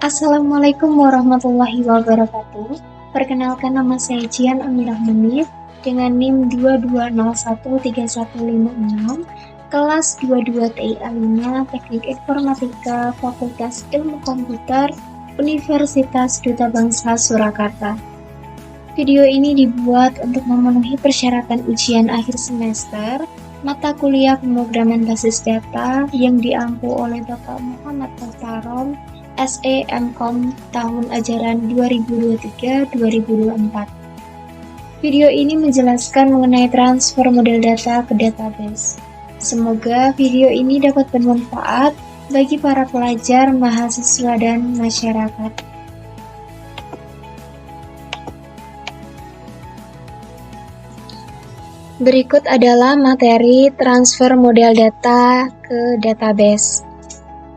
Assalamualaikum warahmatullahi wabarakatuh. Perkenalkan, nama saya Jian Amirah Munif dengan NIM 22013156, kelas 22 TIA 5 Teknik Informatika Fakultas Ilmu Komputer Universitas Duta Bangsa Surakarta. Video ini dibuat untuk memenuhi persyaratan ujian akhir semester mata kuliah pemrograman basis data yang diampu oleh Bapak Muhammad Muhtarom, SE MKOM tahun ajaran 2023-2024. Video ini menjelaskan mengenai transfer model data ke database. Semoga video ini dapat bermanfaat bagi para pelajar, mahasiswa, dan masyarakat. Berikut adalah materi transfer model data ke database.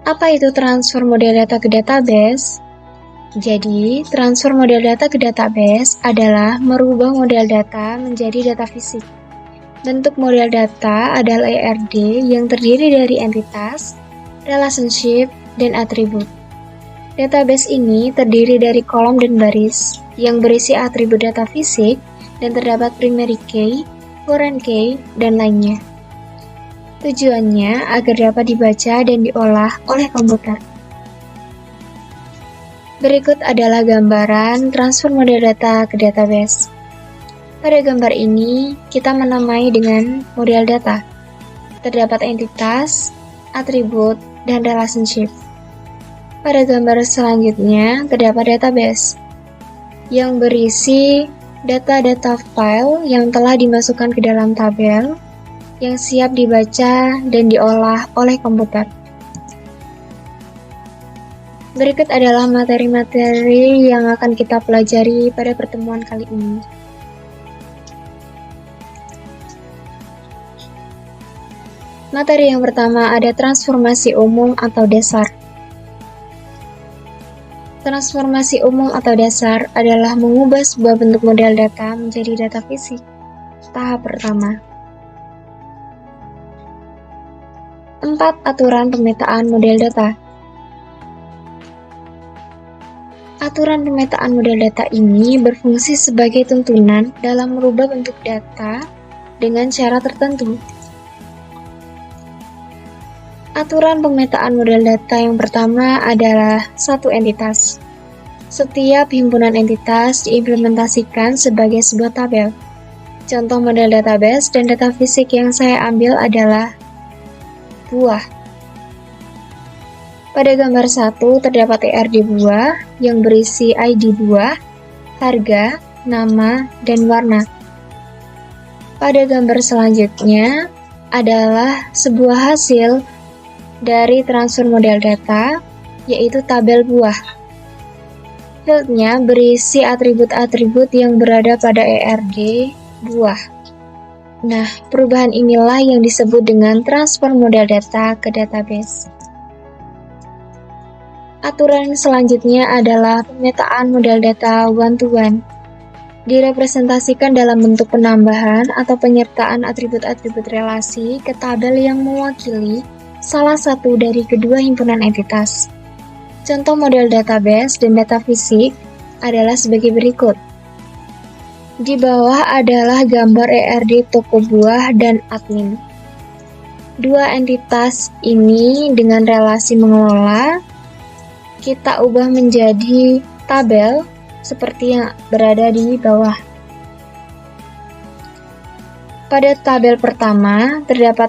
Apa itu transfer model data ke database? Jadi, transfer model data ke database adalah merubah model data menjadi data fisik. Bentuk model data adalah ERD yang terdiri dari entitas, relationship, dan atribut. Database ini terdiri dari kolom dan baris yang berisi atribut data fisik dan terdapat primary key, foreign key, dan lainnya. Tujuannya agar dapat dibaca dan diolah oleh komputer. Berikut adalah gambaran transfer model data ke database. Pada gambar ini, kita menamai dengan model data. Terdapat entitas, atribut, dan relationship. Pada gambar selanjutnya, terdapat database yang berisi data-data file yang telah dimasukkan ke dalam tabel yang siap dibaca dan diolah oleh komputer. Berikut adalah materi-materi yang akan kita pelajari pada pertemuan kali ini. Materi yang pertama ada transformasi umum atau dasar. Transformasi umum atau dasar adalah mengubah sebuah bentuk model data menjadi data fisik. Tahap pertama. 4. Aturan pemetaan model data. Aturan pemetaan model data ini berfungsi sebagai tuntunan dalam merubah bentuk data dengan cara tertentu. Aturan pemetaan model data yang pertama adalah satu entitas. Setiap himpunan entitas diimplementasikan sebagai sebuah tabel. Contoh model database dan data fisik yang saya ambil adalah buah. Pada gambar 1 terdapat ERD buah yang berisi ID buah, harga, nama, dan warna. Pada gambar selanjutnya adalah sebuah hasil dari transfer model data, yaitu tabel buah. Fieldnya berisi atribut-atribut yang berada pada ERD buah. Nah, perubahan inilah yang disebut dengan transfer model data ke database. Aturan selanjutnya adalah pemetaan model data one-to-one. Direpresentasikan dalam bentuk penambahan atau penyertaan atribut-atribut relasi ke tabel yang mewakili salah satu dari kedua himpunan entitas. Contoh model database dan data fisik adalah sebagai berikut. Di bawah adalah gambar ERD toko buah dan admin. Dua entitas ini dengan relasi mengelola, kita ubah menjadi tabel seperti yang berada di bawah. Pada tabel pertama, terdapat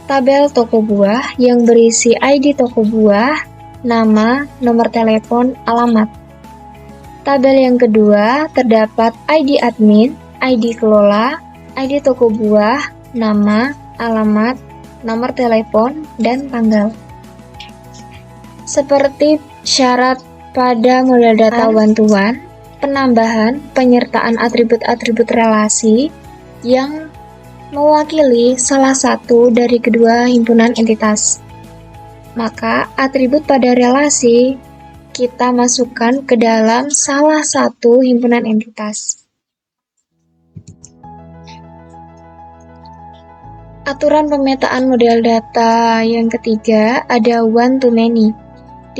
tabel toko buah yang berisi ID toko buah, nama, nomor telepon, alamat. Tabel yang kedua terdapat ID admin, ID kelola, ID toko buah, nama, alamat, nomor telepon, dan tanggal. Seperti syarat pada model data one-to-one, penambahan penyertaan atribut-atribut relasi yang mewakili salah satu dari kedua himpunan entitas. Maka, atribut pada relasi kita masukkan ke dalam salah satu himpunan entitas. Aturan pemetaan model data yang ketiga ada one-to-many.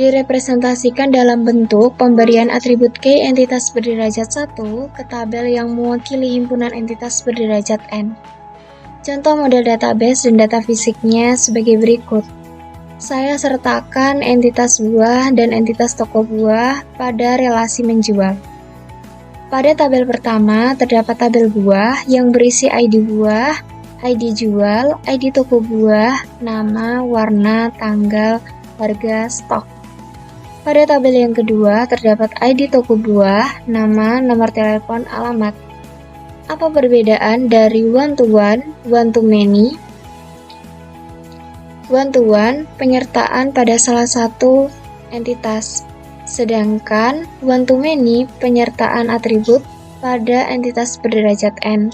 direpresentasikan dalam bentuk pemberian atribut K entitas berderajat 1 ke tabel yang mewakili himpunan entitas berderajat N. Contoh model database dan data fisiknya sebagai berikut. Saya sertakan entitas buah dan entitas toko buah pada relasi menjual. Pada tabel pertama terdapat tabel buah yang berisi ID buah, ID jual, ID toko buah, nama, warna, tanggal, harga, stok. Pada tabel yang kedua terdapat ID toko buah, nama, nomor telepon, alamat. Apa perbedaan dari one to many? One to one penyertaan pada salah satu entitas, sedangkan one to many penyertaan atribut pada entitas berderajat N.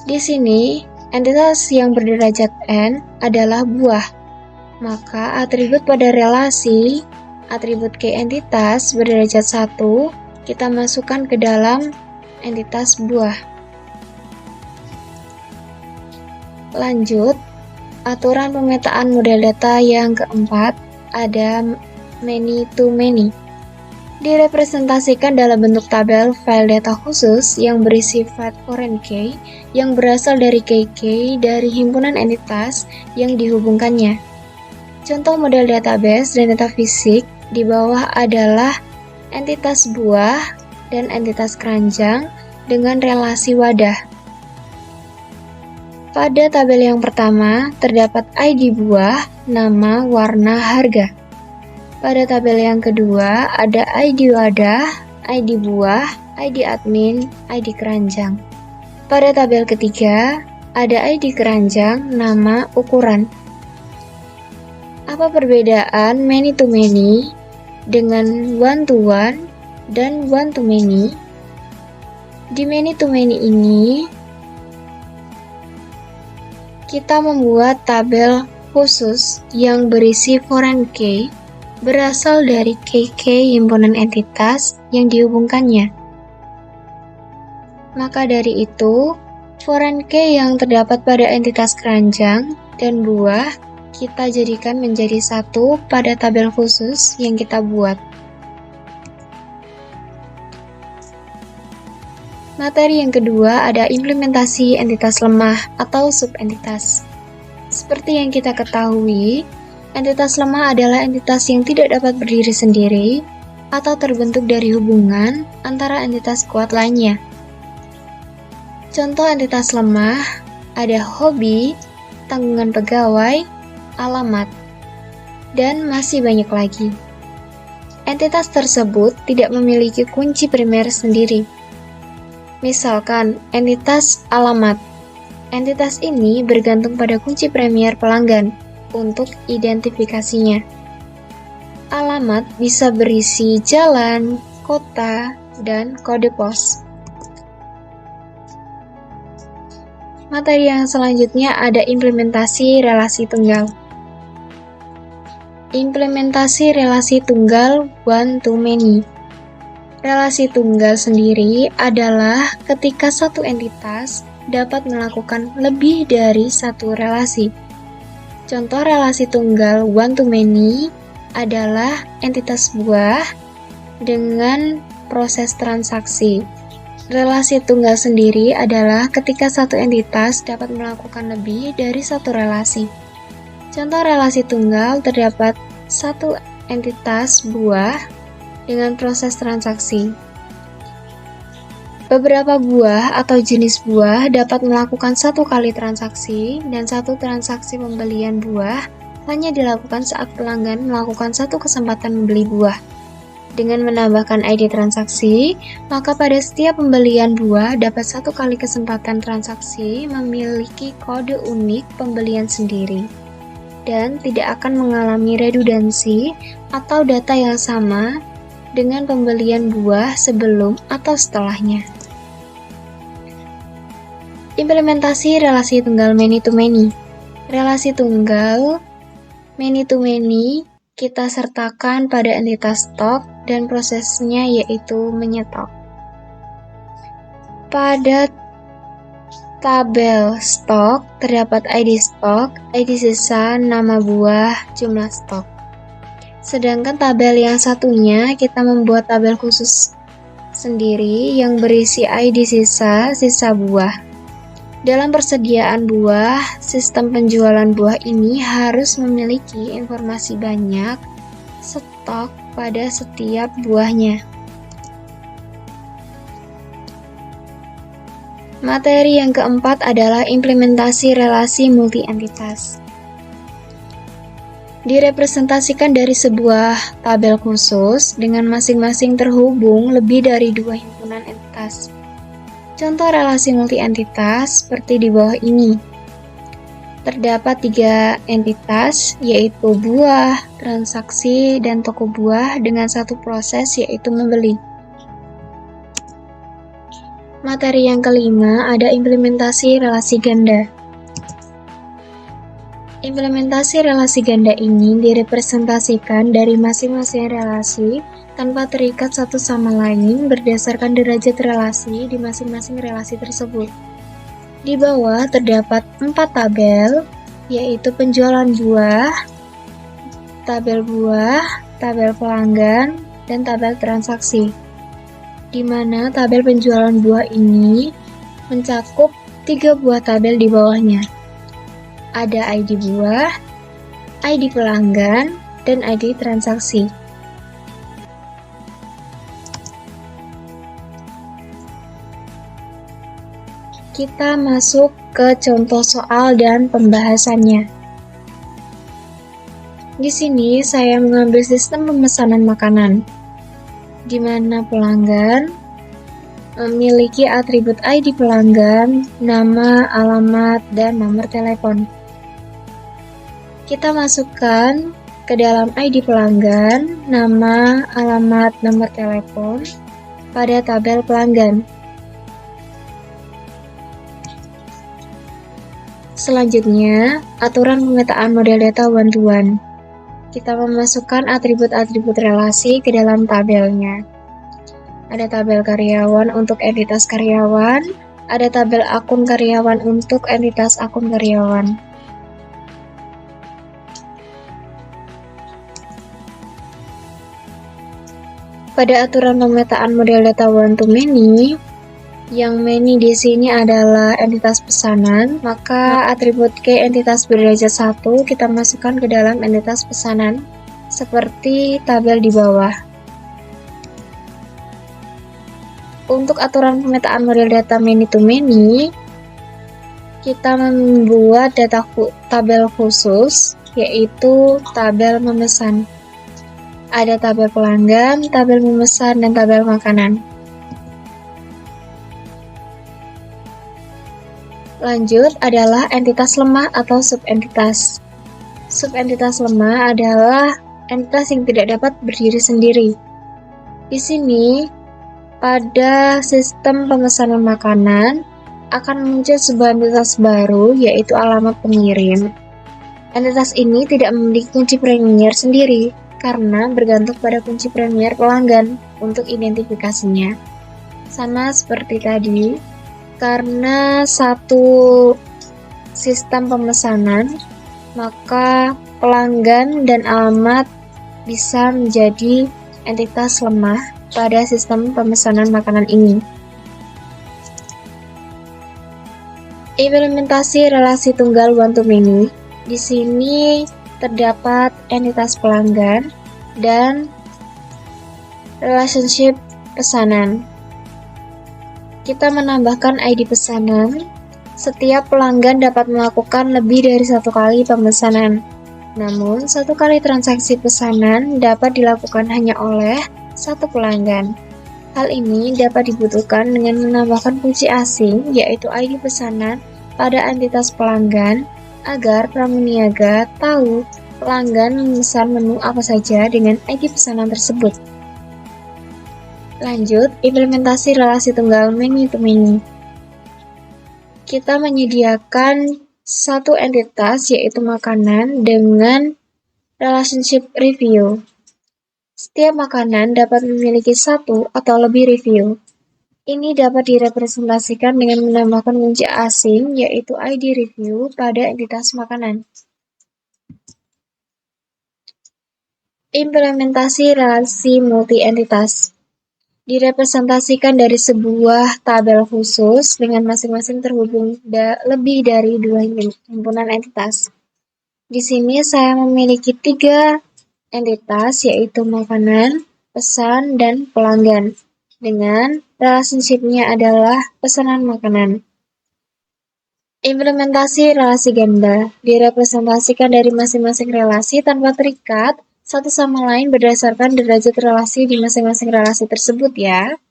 Di sini, entitas yang berderajat N adalah buah. Maka atribut pada relasi, atribut K entitas berderajat 1, kita masukkan ke dalam entitas buah. Lanjut, aturan pemetaan model data yang keempat, ada many to many. Direpresentasikan dalam bentuk tabel file data khusus yang berisi file foreign key yang berasal dari KK dari himpunan entitas yang dihubungkannya. Contoh model database dan data fisik di bawah adalah entitas buah dan entitas keranjang dengan relasi wadah. Pada tabel yang pertama terdapat ID buah, nama, warna, harga. Pada tabel yang kedua ada ID wadah, ID buah, ID admin, ID keranjang. Pada tabel ketiga ada ID keranjang, nama, ukuran. Apa perbedaan many to many dengan one to one dan one to many? Di many to many ini, kita membuat tabel khusus yang berisi foreign key berasal dari KK himpunan entitas yang dihubungkannya. Maka dari itu, foreign key yang terdapat pada entitas keranjang dan buah kita jadikan menjadi satu pada tabel khusus yang kita buat. Materi yang kedua ada implementasi entitas lemah atau subentitas. Seperti yang kita ketahui, entitas lemah adalah entitas yang tidak dapat berdiri sendiri atau terbentuk dari hubungan antara entitas kuat lainnya. Contoh entitas lemah ada hobi, tanggungan pegawai, alamat, dan masih banyak lagi. Entitas tersebut tidak memiliki kunci primer sendiri. Misalkan, entitas alamat. Entitas ini bergantung pada kunci primer pelanggan untuk identifikasinya. Alamat bisa berisi jalan, kota, dan kode pos. Materi yang selanjutnya ada implementasi relasi tunggal. Implementasi relasi tunggal one to many. Relasi tunggal sendiri adalah ketika satu entitas dapat melakukan lebih dari satu relasi. Contoh relasi tunggal one to many adalah entitas buah dengan proses transaksi. Relasi tunggal sendiri adalah ketika satu entitas dapat melakukan lebih dari satu relasi. Contoh relasi tunggal terdapat satu entitas buah dengan proses transaksi. Beberapa buah atau jenis buah dapat melakukan satu kali transaksi dan satu transaksi pembelian buah hanya dilakukan saat pelanggan melakukan satu kesempatan membeli buah. Dengan menambahkan ID transaksi, maka pada setiap pembelian buah dapat satu kali kesempatan transaksi memiliki kode unik pembelian sendiri dan tidak akan mengalami redundansi atau data yang sama dengan pembelian buah sebelum atau setelahnya. Implementasi relasi tunggal many to many. Relasi tunggal many to many kita sertakan pada entitas stok dan prosesnya yaitu menyetok. Pada tabel stok terdapat ID stok, ID sisa, nama buah, jumlah stok. Sedangkan tabel yang satunya kita membuat tabel khusus sendiri yang berisi ID sisa buah. Dalam persediaan buah, sistem penjualan buah ini harus memiliki informasi banyak stok pada setiap buahnya. Materi yang keempat adalah implementasi relasi multi-entitas. Direpresentasikan dari sebuah tabel khusus dengan masing-masing terhubung lebih dari 2 himpunan entitas. Contoh relasi multi-entitas seperti di bawah ini. Terdapat 3 entitas, yaitu buah, transaksi, dan toko buah dengan satu proses, yaitu membeli. Materi yang kelima ada implementasi relasi ganda. Implementasi relasi ganda ini direpresentasikan dari masing-masing relasi tanpa terikat satu sama lain berdasarkan derajat relasi di masing-masing relasi tersebut. Di bawah terdapat 4 tabel, yaitu penjualan buah, tabel pelanggan, dan tabel transaksi. Di mana tabel penjualan buah ini mencakup 3 buah tabel di bawahnya. Ada ID buah, ID pelanggan, dan ID transaksi. Kita masuk ke contoh soal dan pembahasannya. Di sini saya mengambil sistem pemesanan makanan, di mana pelanggan memiliki atribut ID pelanggan, nama, alamat, dan nomor telepon. Kita masukkan ke dalam ID pelanggan, nama, alamat, nomor telepon pada tabel pelanggan. Selanjutnya, aturan pemetaan model data one-to-one. Kita memasukkan atribut-atribut relasi ke dalam tabelnya. Ada tabel karyawan untuk entitas karyawan, ada tabel akun karyawan untuk entitas akun karyawan. Pada aturan pemetaan model data one-to-many, yang many di sini adalah entitas pesanan, maka atribut key entitas berderajat 1 kita masukkan ke dalam entitas pesanan, seperti tabel di bawah. Untuk aturan pemetaan model data many to many, kita membuat tabel khusus, yaitu tabel memesan. Ada tabel pelanggan, tabel memesan, dan tabel makanan. Lanjut adalah entitas lemah atau subentitas. Subentitas lemah adalah entitas yang tidak dapat berdiri sendiri. Di sini, pada sistem pemesanan makanan, akan muncul sebuah entitas baru, yaitu alamat pengirim. Entitas ini tidak memiliki kunci Premier sendiri, karena bergantung pada kunci Premier pelanggan untuk identifikasinya. Sama seperti tadi, karena satu sistem pemesanan, maka pelanggan dan alamat bisa menjadi entitas lemah pada sistem pemesanan makanan ini. Implementasi relasi tunggal one-to-many. Di sini terdapat entitas pelanggan dan relationship pesanan. Kita menambahkan ID pesanan. Setiap pelanggan dapat melakukan lebih dari satu kali pemesanan. Namun, satu kali transaksi pesanan dapat dilakukan hanya oleh satu pelanggan. Hal ini dapat dibutuhkan dengan menambahkan kunci asing, yaitu ID pesanan, pada entitas pelanggan, agar pramuniaga tahu pelanggan memesan menu apa saja dengan ID pesanan tersebut. Lanjut, implementasi relasi tunggal many to many. Kita menyediakan satu entitas, yaitu makanan, dengan relationship review. Setiap makanan dapat memiliki satu atau lebih review. Ini dapat direpresentasikan dengan menambahkan kunci asing, yaitu ID review, pada entitas makanan. Implementasi relasi multi-entitas direpresentasikan dari sebuah tabel khusus dengan masing-masing terhubung lebih dari dua himpunan entitas. Di sini saya memiliki 3 entitas, yaitu makanan, pesan, dan pelanggan. Dengan relationship-nya adalah pesanan makanan. Implementasi relasi ganda direpresentasikan dari masing-masing relasi tanpa terikat satu sama lain berdasarkan derajat relasi di masing-masing relasi tersebut ya.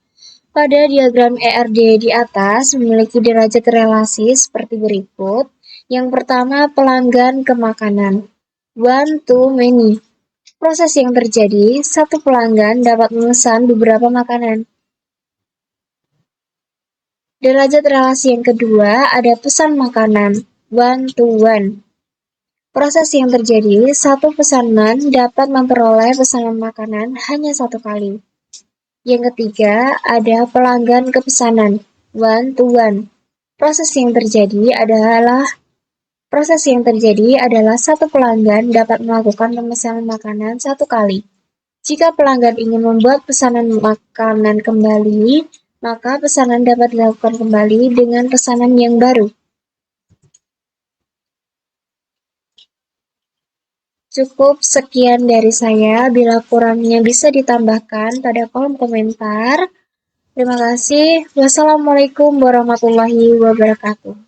Pada diagram ERD di atas memiliki derajat relasi seperti berikut. Yang pertama, pelanggan ke makanan. One to many. Proses yang terjadi, satu pelanggan dapat memesan beberapa makanan. Derajat relasi yang kedua ada pesan makanan, one to one. Proses yang terjadi, satu pesanan dapat memperoleh pesanan makanan hanya satu kali. Yang ketiga ada pelanggan ke pesanan, one to one. Proses yang terjadi adalah satu pelanggan dapat melakukan pemesanan makanan satu kali. Jika pelanggan ingin membuat pesanan makanan kembali, maka pesanan dapat dilakukan kembali dengan pesanan yang baru. Cukup sekian dari saya, bila kurangnya bisa ditambahkan pada kolom komentar. Terima kasih. Wassalamualaikum warahmatullahi wabarakatuh.